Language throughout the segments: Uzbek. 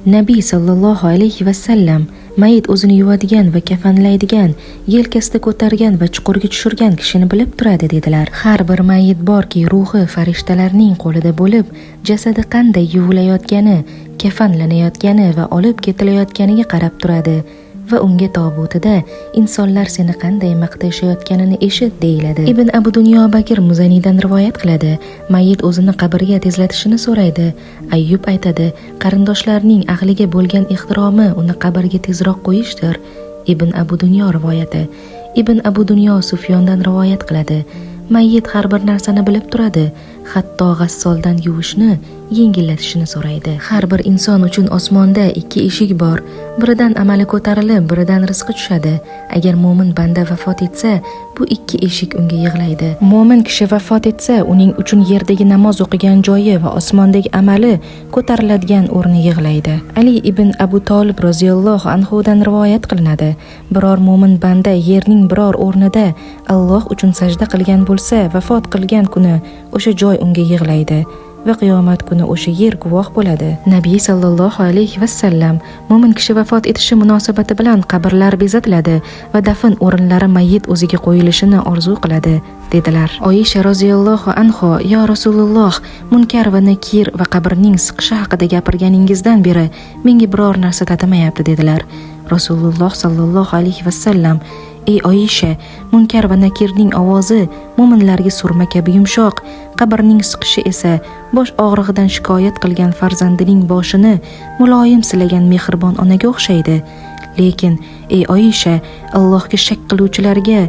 Nabiy sallallohu alayhi vasallam mayit o'zini yuvadigan va kafanlaydigan, yelkasida ko'targan va chuqurga tushirgan kishini bilib turadi dedilar. Har bir mayit borki, ruhi farishtalarning qo'lida bo'lib, jasadi qanday yuvilayotgani, kafanlanayotgani va olib ketilayotganiga qarab turadi va unga tobutida insonlar seni qanday maqtashayotganini eshit deyiladi. Ibn Abu Dunyo Bakr Muzaniydan rivoyat qiladi. Mayit o'zini qabrga tezlatishini so'raydi. Ayyub aytadi, qarindoshlarning ahliga bo'lgan ehtiromi uni qabrga tezroq qo'yishdir. Ibn Abu Dunyo rivoyati. Ibn Abu Dunyo Sufyondan rivoyat qiladi. Mayit har bir narsani bilib turadi, hatto g'assoldan yuvishni yengillatishini so'raydi. Har bir inson uchun osmonda 2 eshik bor. Biridan amali ko'tarilib, biridan rizqi tushadi. Agar mo'min banda vafot etsa, bu 2 eshik unga yig'laydi. Mo'min kishi vafot etsa, uning uchun yerdagi namoz o'qigan joyi va osmondagi amali ko'tariladigan o'rni yig'laydi. Ali ibn Abu Tolib roziyallohu anhu dan rivoyat qilinadi. Biror mo'min banda yerning biror o'rnida Alloh uchun sajda qilgan bo'lsa, vafot qilgan kuni o'sha joy unga yig'laydi va qiyomat kuni o'sha yer guvoh bo'ladi. Nabiy sallallohu alayhi vasallam mo'min kishi vafot etishi munosabati bilan qabrlar bezatiladi va dafn o'rinlari mayit o'ziga qo'yilishini orzu qiladi dedilar. Oyisha roziyallohu anha: "Ya Rasululloh, munkar va nakir va qabrning siqishi haqida gapirganingizdan beri menga biror narsa tatimayapti" dedilar. Rasululloh sallallohu alayhi vasallam: "Ey Oyisha, munkar va nakirning ovozi mo'minlarga surma kabi yumshoq, qabrning siqishi esa bosh og'rig'idan shikoyat qilgan farzandining boshini muloyim silagan mehribon onaga o'xshaydi. Lekin ey Oyisha, Allohga shak qiluvchilarga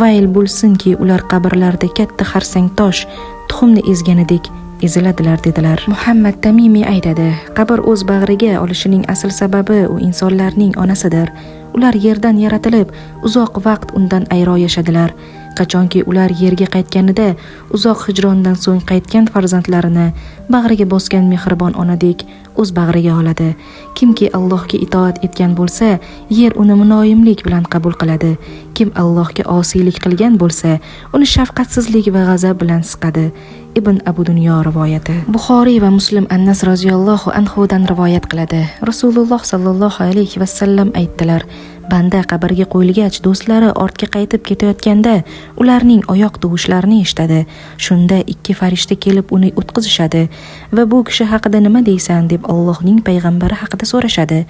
vayl bo'lsinki, ular qabrlarda katta xarsang tosh tuxumni ezganidek eziladilar" dedilar. Muhammad Tamimiy aytadi, qabr o'z bag'riga olishining asl sababi u insonlarning onasidir. Ular yerdan yaratilib, uzoq vaqt undan ayro yashadilar. Qachonki ular yerga qaytganida, uzoq hijrondan so'ng qaytgan farzandlarini bag'riga bosgan mehribon onadek o'z bag'riga oladi. Kimki Allohga itoat etgan bo'lsa, yer uni muloyimlik bilan qabul qiladi. Kim Allohga osiylik qilgan bo'lsa, uni shafqatsizlik va g'azab bilan siqadi. Ibn Abu Dunyo rivoyati. Buxoriy va Muslim Anas roziyallohu anhu dan rivoyat qiladi. Rasululloh sallallohu alayhi vasallam aytdilar: "Banda qabrga qo'yilgach, do'stlari ortga qaytib ketayotganda ularning oyoq tovushlarini eshitadi. Shunda 2 farishta kelib uni o'tqizishadi va bu kishi haqida nima deysan deb Allohning payg'ambari haqida so'rashadi.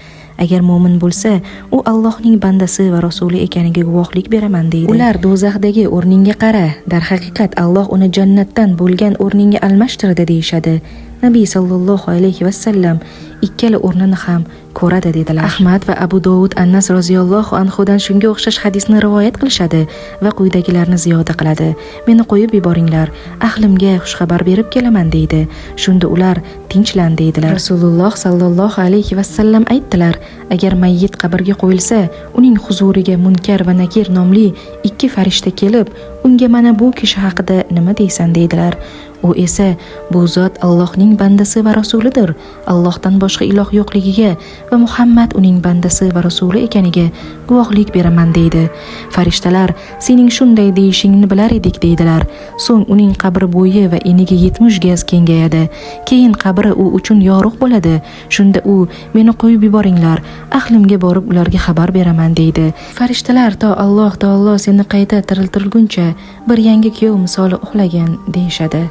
Agar mo'min bo'lsa, u Allohning bandasi va rasuli ekaniga guvohlik beraman" deydi. Ular do'zaxdagi o'rningga qara, darhaqiqat Alloh uni jannatdan bo'lgan o'rningga almashtirdi deyshadi. Nabiy sallallohu alayhi vasallam ikkala o'rnini ham ko'radi dedilar. Ahmad va Abu Dovud Anas roziyallohu anhudan shunga o'xshash hadisni rivoyat qilishadi va quyidagilarni ziyoda qiladi. "Meni qo'yib yuboringlar, ahlimga xushxabar berib kelaman" deydi. Shunda ular tinchlan deydilar. Rasululloh sallallohu alayhi vasallam aytdilar: "Agar mayyit qabrga qo'yilsa, uning huzuriga Munkar va Nakir nomli 2 farishta kelib, unga mana bu kishi haqida nima deysan deydilar. U esa bu zot Allohning bandasi va rasulidir. Allohdan boshqa iloh yo'qligiga va Muhammad uning bandasi va rasuli ekaniga guvohlik beraman" deydi. Farishtalar: "Sening shunday deyishingni bilar edik" deydilar. So'ng uning qabri bo'yi va eniga 70 gaz kengayadi. Keyin qabri u uchun yorug' bo'ladi. Shunda u: "Meni qo'yib yuboringlar, ahlimga borib ularga xabar beraman" deydi. Farishtalar: "To Alloh taolo seni qayta tiriltirguncha bir yangi kuyov misoli uxlagan" deyshadi.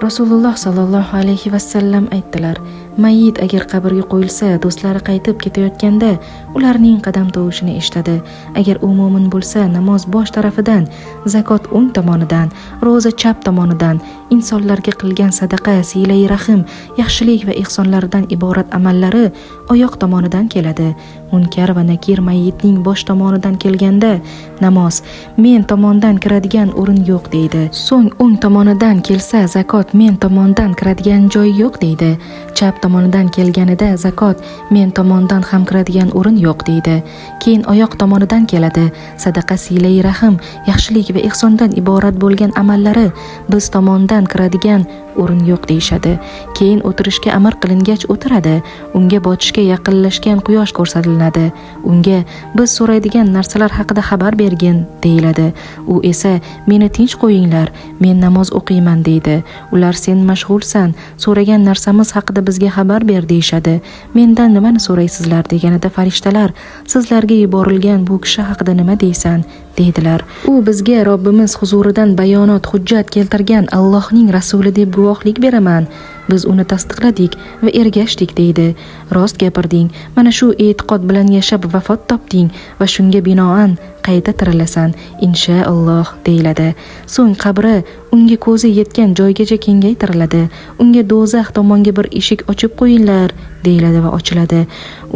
Rasululloh sallallohu alayhi vasallam aytdilar: "Mayyit agar qabrga qo'yilsa, do'stlari qaytib ketayotganda ularning qadam tovushini eshitadi. Agar u mo'min bo'lsa, namoz bosh tarafidan, zakot o'ng tomonidan, ro'za chap tomonidan, insonlarga qilgan sadaqa, silai rahim, yaxshilik va ihsonlardan iborat amallari oyoq tomonidan keladi. Munkar va Nakir mayyitning bosh tomonidan kelganda, namoz men tomondan kiradigan o'rin yo'q deydi. So'ng o'ng tomonidan kelsa, zakot men tomondan kiradigan joy yo'q deydi. Chap tomonidan kelganida zakot men tomondan ham kiradigan o'rin yo'q deydi. Keyin oyoq tomonidan keladi. Sadaqa, silai rahim, yaxshilik va ihsondan iborat bo'lgan amallari biz tomondan kiradigan o'rin yo'q deyishadi. Keyin o'tirishga amr qilingach o'tiradi. Unga botishga yaqinlashgan quyosh ko'rsatiladi. Unga biz so'raydigan narsalar haqida xabar bergin deyiladi. U esa meni tinch qo'yinglar, men namoz o'qiyman deydi. Ular sen mashg'ulsan, so'ragan narsamiz haqida bizga xabar ber deyishadi. Mendan nimani so'raysizlar deganida farishtalar sizlarga yuborilgan bu kishi haqida nima deysan deydilar. U bizga Robbimiz huzuridan bayonot, hujjat keltirgan Allohning rasuli deb guvohlik beraman. Biz uni tasdiqladik va ergashdik deydi. Rost gapirding, mana shu e'tiqod bilan yashab vafot topding va shunga binoan qayta tirilasan inshaalloh deyiladi. So'ng qabri unga ko'zi yetgan joygacha kengaytiriladi. Unga do'zax tomonga bir eshik ochib qo'yinglar deyiladi va ochiladi.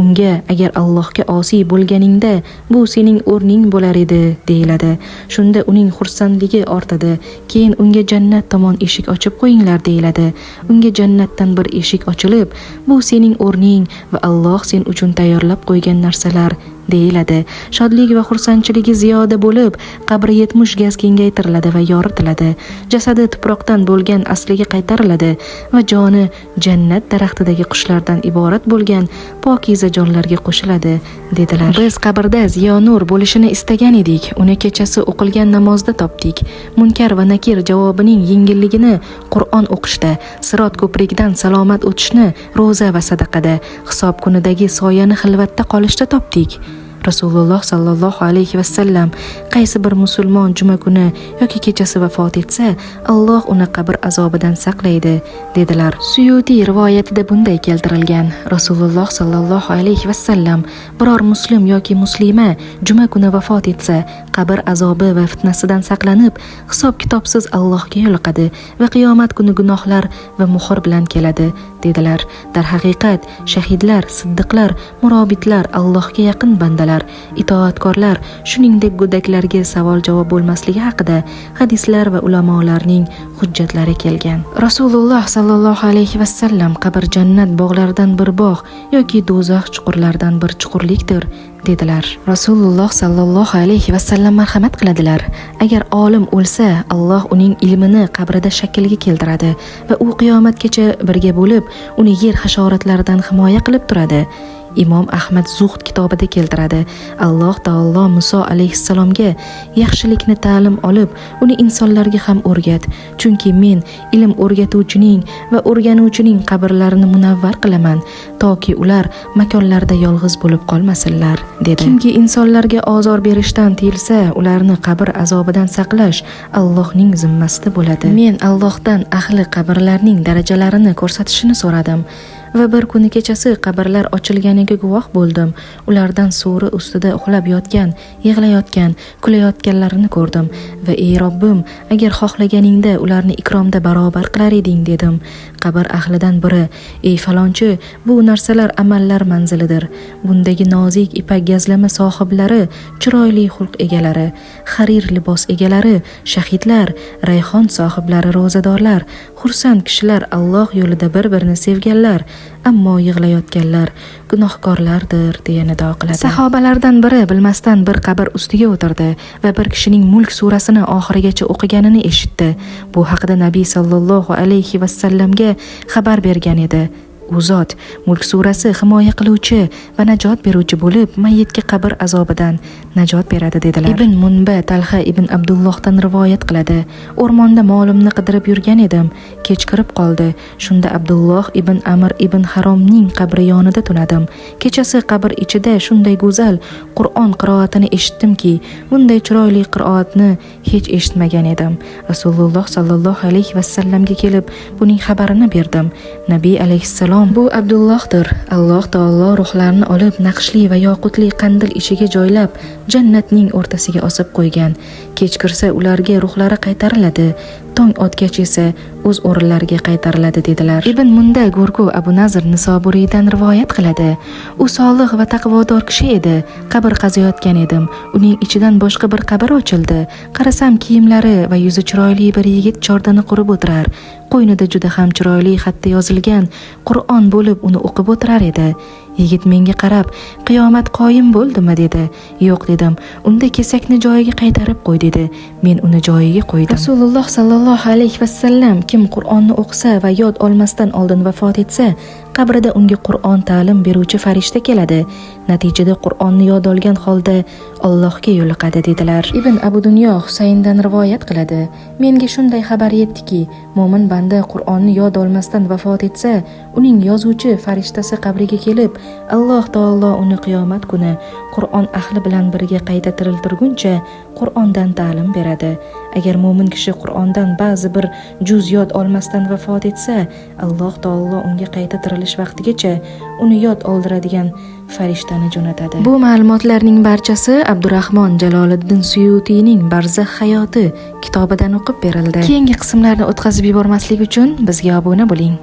Unga agar Allohga osiy bo'lganingda bu sening o'rning bo'lar edi deyiladi. Shunda uning xursandligi ortadi. Keyin unga jannat tomon eshik ochib qo'yinglar deyiladi. Unga jannatdan bir eshik ochilib, bu sening o'rning va Alloh sen uchun tayyorlab qo'ygan narsalar deyiladi. Shodlik va xursandchiligi ziyoda bo'lib, qabri 70 gaz kengaytiriladi va yoritiladi. Jasadi tuproqdan bo'lgan asliga qaytariladi va joni jannat daraxtidagi qushlardan iborat bo'lgan pokiza jonlarga qo'shiladi dedilar. Biz qabrda ziyonur bo'lishini istagan edik. Uni kechasi o'qilgan namozda topdik. Munkar va nakir javobining yengilligini Qur'on o'qishda, Sirot ko'prikdan salomat o'tishni ro'za va sadaqada, hisob kunidagi soyani xilvatda qolishda topdik. Rasululloh sallallohu alayhi vasallam qaysi bir musulmon juma kuni yoki kechasi vafot etsa, Alloh uni qabr azobidan saqlaydi dedilar. Suyuti rivoyatida bunday keltirilgan. Rasululloh sallallohu alayhi vasallam biror muslim yoki muslima juma kuni vafot etsa, qabr azobi va fitnasidan saqlanib, hisob kitobsiz Allohga yo'liqadi va qiyomat kuni gunohlar va muhr bilan keladi dedilar. Dar haqiqat shahidlar, siddiqlar, murobitlar Allohga yaqin bandalar, itoatkorlar, shuningdek go'daklarga savol-javob bo'lmasligi haqida hadislar va ulamolarning hujjatlari kelgan. Rasululloh sallallohu alayhi vasallam qabr jannat bog'laridan bir bog' yoki do'zax chuqurlaridan bir chuqurlikdir dedilar. Rasululloh sallallohu alayhi vasallam marhamat qiladilar. Agar olim o'lsa, Alloh uning ilmini qabrida shaklga keltiradi va u qiyomatgacha birga bo'lib, uni yer hasharotlaridan himoya qilib turadi. Imom Ahmad Zuhd kitobida keltiradi. Alloh taolo Muso alayhissalomga yaxshilikni ta'lim olib, uni insonlarga ham o'rgat, chunki men ilm o'rgatuvchining va o'rganuvchining qabrlarini munavvar qilaman, toki ular makonlarda yolg'iz bo'lib qolmasinlar dedi. Kimki insonlarga ozor berishdan tiyilsa, ularni qabr azobidan saqlash Allohning zimmasida bo'ladi. Men Allohdan ahli qabrlarning darajalarini ko'rsatishini so'radim va bir kuni kechasi qabrlar ochilganiga guvoh bo'ldim. Ulardan so'ri ustida uxlab yotgan, yig'layotgan, kulayotganlarini ko'rdim va ey Robbim, agar xohlaganingda ularni ikromda barobar qilar eding dedim. Qabr ahlidan biri, ey falonchi, bu narsalar amallar manzilidir. Bundagi nozik ipak gazlama sohiblari, chiroyli xulq egalari, harir libos egalari, shahidlar, rayhon sohiblari, ro'zadorlar, xursand kishilar, Alloh yo'lida bir-birini sevganlar, ammo yig'layotganlar gunohkorlardir deya nido qiladi. Sahobalardan biri bilmasdan bir qabr ustiga o'tirdi va bir kishining Mulk surasini oxirigacha o'qiganini eshitdi. Bu haqida Nabiy sallallohu alayhi vasallamga xabar bergan edi. U zot Mulk surasi himoya qiluvchi va najot beruvchi bo'lib, mayyitga qabr azobidan najot beradi dedilar. Ibn Munba Talha ibn Abdullohdan rivoyat qiladi. O'rmonda molimni qidirib yurgan edim. Kech kirib qoldi. Shunda Abdulloh ibn Amr ibn Haromning qabri yonida tunadim. Kechasi qabr ichida shunday go'zal Qur'on qiroatini eshitdimki, bunday chiroyli qiroatni hech eshitmagan edim. Rasululloh sallallohu alayhi vasallamga kelib, buning xabarini berdim. Nabiy alayhissalom bu Abdullohdir. Alloh taolo ruhlarini olib, naqshli va yoqutli qandil ichiga joylab, jannatning o'rtasiga osib qo'ygan. Kech kirsa ularga ruhlari qaytariladi, tong otgach esa o'z o'rinlariga qaytariladi dedilar. Ibn Munda Go'rku Abu Nazr Nisoburiydan rivoyat qiladi. U solih va taqvodor kishi edi. Qabr qaziyotgan edim. Uning ichidan boshqa bir qabr ochildi. Qarasam kiyimlari va yuzi chiroyli bir yigit chordani qurib o'tirar. Qo'ynida juda ham chiroyli xatda yozilgan Qur'on bo'lib uni o'qib o'tirar edi. Yigit menga qarab, qiyomat qoyim bo'ldimi dedi. Yo'q dedim. Unda kesakni joyiga qaytarib qo'y dedi. Men uni joyiga qo'ydim. Rasululloh sallallohu alayhi vasallam kim Qur'onni o'qisa va yod olmasdan oldin vafot etsa, qabrida unga Qur'on ta'lim beruvchi farishta keladi. Natijada Qur'onni yod olgan holda Allohga yo'liqadi dedilar. Ibn Abu Dunyo Husayndan rivoyat qiladi. Menga shunday xabar yetdiki, mo'min banda Qur'onni yod olmasdan vafot etsa, uning yozuvchi farishtasi qabriga kelib, Alloh taolo uni qiyomat kuni Qur'on ahli bilan birga qayta tiriltirguncha Qur'ondan ta'lim beradi. Agar mo'min kishi Qur'ondan ba'zi bir juz yod olmasdan vafot etsa, Alloh taolo unga qayta tirilish vaqtigacha uni yod oldiradigan farishtani jo'natadi. Bu ma'lumotlarning barchasi Abdurahmon Jaloliddin Suyutiyning Barzax hayoti kitobidan o'qib berildi. Keyingi qismlarni o'tkazib yubormaslik uchun bizga obuna bo'ling.